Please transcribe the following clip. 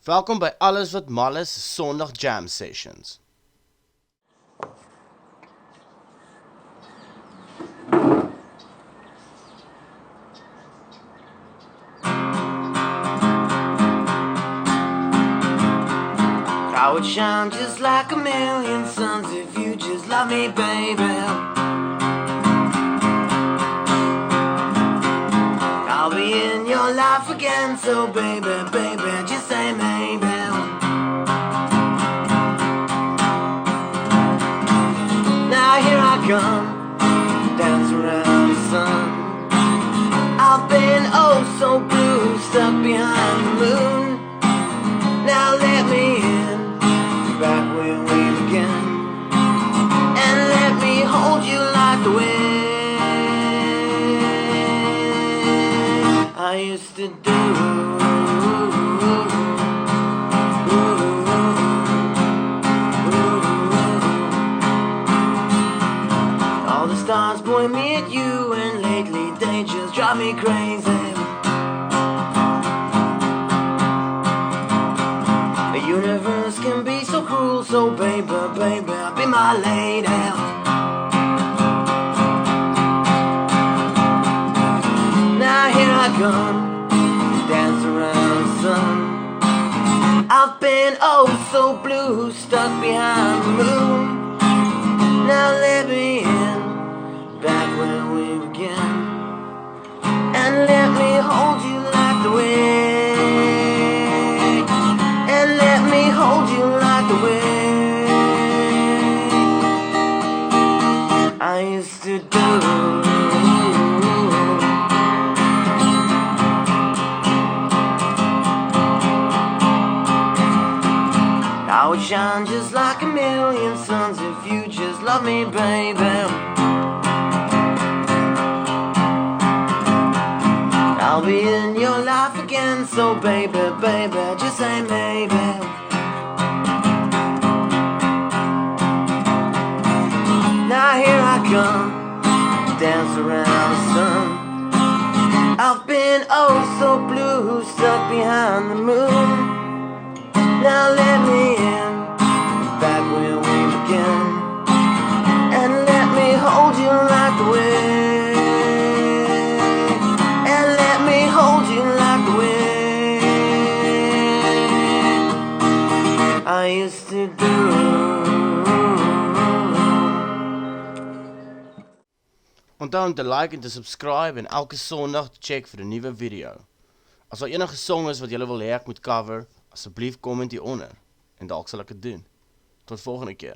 Welkom by Alles wat mal is, Sondag Jam Sessions. I would shine just like a million suns if you just love me, baby. I'll be in your life again, so baby, baby, just say maybe. Now here I come, dance around the sun. I've been oh so blue, stuck behind the moon. Now let me in, back where we began, and let me hold you like the wind I used to do. All the stars point me at you, and lately they just drive me crazy. The universe can be so cruel, so baby, baby, be my lady. Now here I come, dance around the sun. I've been oh so blue, stuck behind the moon. Now let me in, back where we began, and let me hold you like the wind, and let me hold you like the way I used to do. I would shine just like a million suns if you just love me, baby. I'll be in your life again, so baby, baby, just say maybe. Now here I come, dance around the sun. I've been oh so blue, stuck behind the moon. Now let me in, back where we began, and let me hold you like the wind, and let me hold you like the wind I used to do. Onthou om te like en te subscribe en elke Sondag te check vir 'n nuwe video. As daar enige song is wat julle wil hê ek moet cover, asseblief comment hieronder en dalk sal ek dit doen. Tot volgende keer.